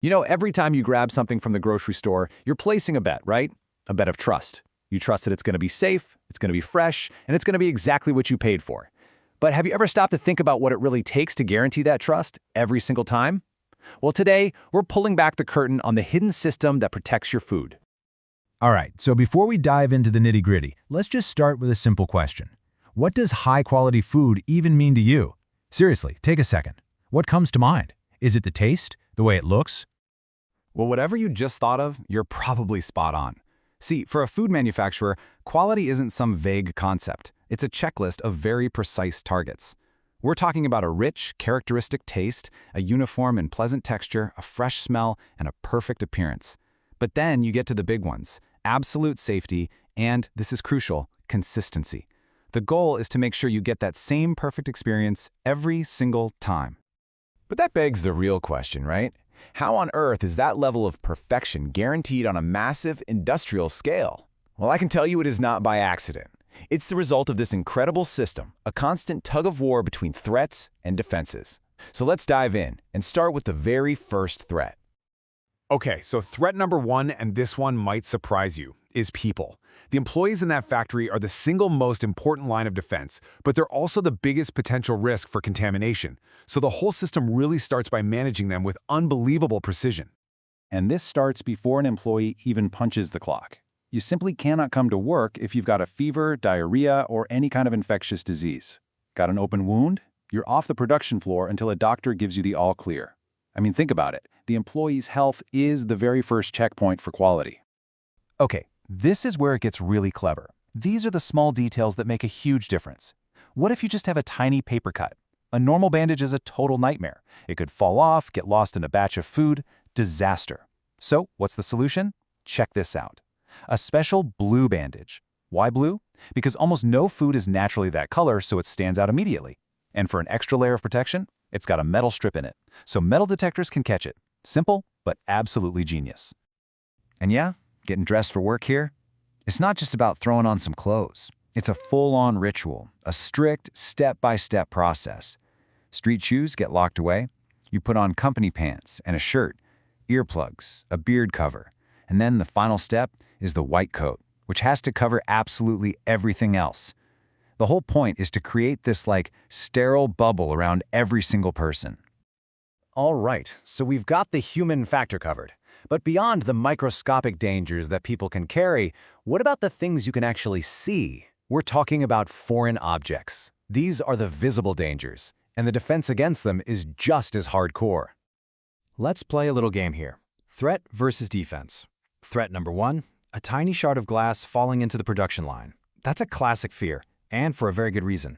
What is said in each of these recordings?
You know, every time you grab something from the grocery store, you're placing a bet, right? A bet of trust. You trust that it's going to be safe, it's going to be fresh, and it's going to be exactly what you paid for. But have you ever stopped to think about what it really takes to guarantee that trust every single time? Well, today, we're pulling back the curtain on the hidden system that protects your food. All right, so before we dive into the nitty-gritty, let's just start with a simple question. What does high-quality food even mean to you? Seriously, take a second. What comes to mind? Is it the taste? The way it looks? Well, whatever you just thought of, you're probably spot on. See, for a food manufacturer, quality isn't some vague concept. It's a checklist of very precise targets. We're talking about a rich, characteristic taste, a uniform and pleasant texture, a fresh smell, and a perfect appearance. But then you get to the big ones: absolute safety and, this is crucial, consistency. The goal is to make sure you get that same perfect experience every single time. But that begs the real question, right? How on earth is that level of perfection guaranteed on a massive industrial scale? Well, I can tell you it is not by accident. It's the result of this incredible system, a constant tug-of-war between threats and defenses. So let's dive in and start with the very first threat. Okay, so threat number one, and this one might surprise you, is people. The employees in that factory are the single most important line of defense, but they're also the biggest potential risk for contamination. So the whole system really starts by managing them with unbelievable precision. And this starts before an employee even punches the clock. You simply cannot come to work if you've got a fever, diarrhea, or any kind of infectious disease. Got an open wound? You're off the production floor until a doctor gives you the all clear. I mean, think about it. The employee's health is the very first checkpoint for quality. Okay, this is where it gets really clever. These are the small details that make a huge difference. What if you just have a tiny paper cut? A normal bandage is a total nightmare. It could fall off, get lost in a batch of food. Disaster. So, what's the solution? Check this out. A special blue bandage. Why blue? Because almost no food is naturally that color, so it stands out immediately. And for an extra layer of protection, it's got a metal strip in it, so metal detectors can catch it. Simple, but absolutely genius. And yeah, getting dressed for work here? It's not just about throwing on some clothes. It's a full-on ritual, a strict step-by-step process. Street shoes get locked away. You put on company pants and a shirt, earplugs, a beard cover. And then the final step is the white coat, which has to cover absolutely everything else. The whole point is to create this sterile bubble around every single person. All right, so we've got the human factor covered. But beyond the microscopic dangers that people can carry, what about the things you can actually see? We're talking about foreign objects. These are the visible dangers, and the defense against them is just as hardcore. Let's play a little game here. Threat versus defense. Threat number one, a tiny shard of glass falling into the production line. That's a classic fear, and for a very good reason.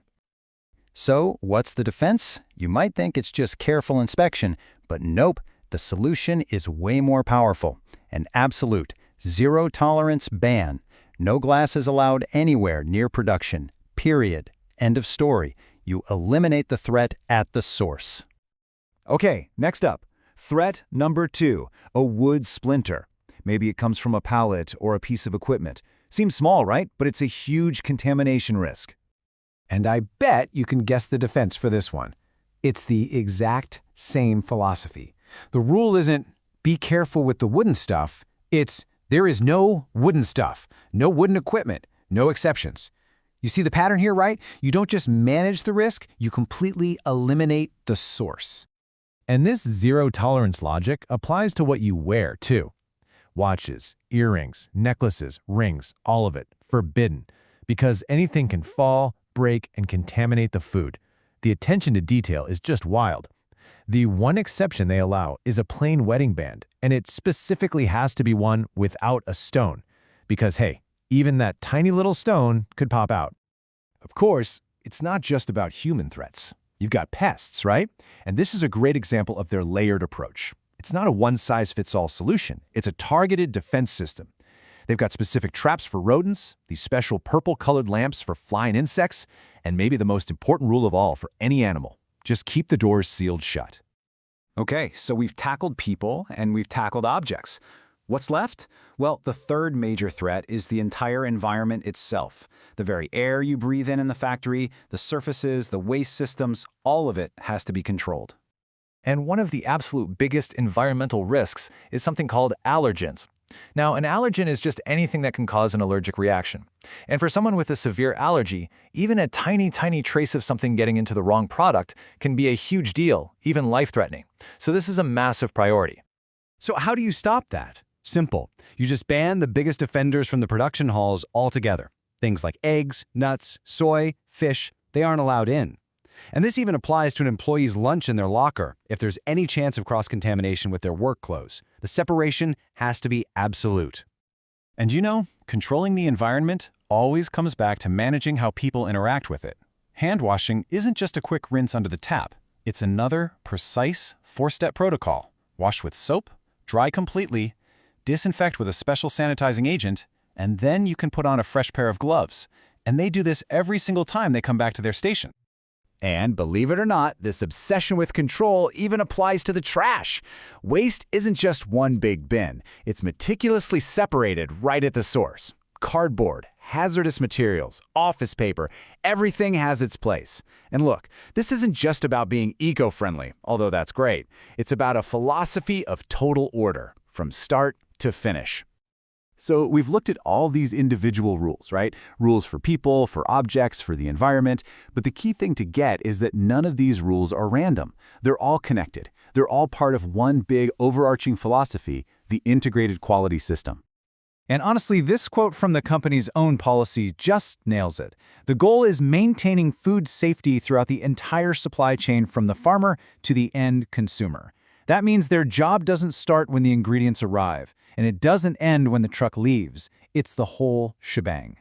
So, what's the defense? You might think it's just careful inspection, but nope, the solution is way more powerful. An absolute, zero-tolerance ban. No glass is allowed anywhere near production. Period. End of story. You eliminate the threat at the source. Okay, next up. Threat number two, a wood splinter. Maybe it comes from a pallet or a piece of equipment. Seems small, right? But it's a huge contamination risk. And I bet you can guess the defense for this one. It's the exact same philosophy. The rule isn't, be careful with the wooden stuff. It's, there is no wooden stuff, no wooden equipment, no exceptions. You see the pattern here, right? You don't just manage the risk, you completely eliminate the source. And this zero-tolerance logic applies to what you wear, too. Watches, earrings, necklaces, rings, all of it, forbidden. Because anything can fall, break, and contaminate the food. The attention to detail is just wild. The one exception they allow is a plain wedding band, and it specifically has to be one without a stone. Because hey, even that tiny little stone could pop out. Of course, it's not just about human threats. You've got pests, right? And this is a great example of their layered approach. It's not a one-size-fits-all solution. It's a targeted defense system. They've got specific traps for rodents, these special purple-colored lamps for flying insects, and maybe the most important rule of all for any animal: just keep the doors sealed shut. Okay, so we've tackled people and we've tackled objects. What's left? Well, the third major threat is the entire environment itself. The very air you breathe in the factory, the surfaces, the waste systems, all of it has to be controlled. And one of the absolute biggest environmental risks is something called allergens. Now, an allergen is just anything that can cause an allergic reaction. And for someone with a severe allergy, even a tiny trace of something getting into the wrong product can be a huge deal, even life-threatening. So this is a massive priority. So how do you stop that? Simple. You just ban the biggest offenders from the production halls altogether. Things like eggs, nuts, soy, fish, they aren't allowed in. And this even applies to an employee's lunch in their locker if there's any chance of cross-contamination with their work clothes. The separation has to be absolute. And you know, controlling the environment always comes back to managing how people interact with it. Hand washing isn't just a quick rinse under the tap. It's another precise 4-step protocol. Wash with soap, dry completely, disinfect with a special sanitizing agent, and then you can put on a fresh pair of gloves. And they do this every single time they come back to their station. And believe it or not, this obsession with control even applies to the trash. Waste isn't just one big bin. It's meticulously separated right at the source. Cardboard, hazardous materials, office paper, everything has its place. And look, this isn't just about being eco-friendly, although that's great. It's about a philosophy of total order, from start to finish. So we've looked at all these individual rules, right? Rules for people, for objects, for the environment. But the key thing to get is that none of these rules are random. They're all connected. They're all part of one big overarching philosophy, the integrated quality system. And honestly, this quote from the company's own policy just nails it. The goal is maintaining food safety throughout the entire supply chain from the farmer to the end consumer. That means their job doesn't start when the ingredients arrive, and it doesn't end when the truck leaves. It's the whole shebang.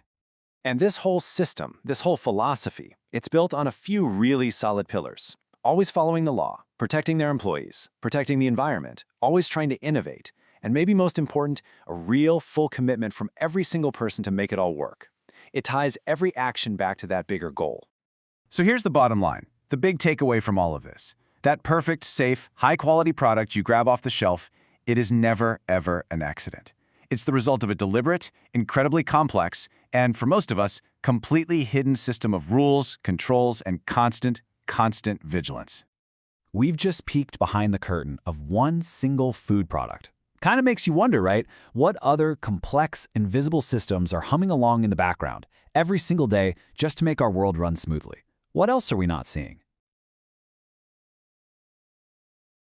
And this whole system, this whole philosophy, it's built on a few really solid pillars. Always following the law, protecting their employees, protecting the environment, always trying to innovate, and maybe most important, a real full commitment from every single person to make it all work. It ties every action back to that bigger goal. So here's the bottom line, the big takeaway from all of this. That perfect, safe, high-quality product you grab off the shelf, it is never, ever an accident. It's the result of a deliberate, incredibly complex, and for most of us, completely hidden system of rules, controls, and constant vigilance. We've just peeked behind the curtain of one single food product. Kind of makes you wonder, right? What other complex, invisible systems are humming along in the background every single day just to make our world run smoothly? What else are we not seeing?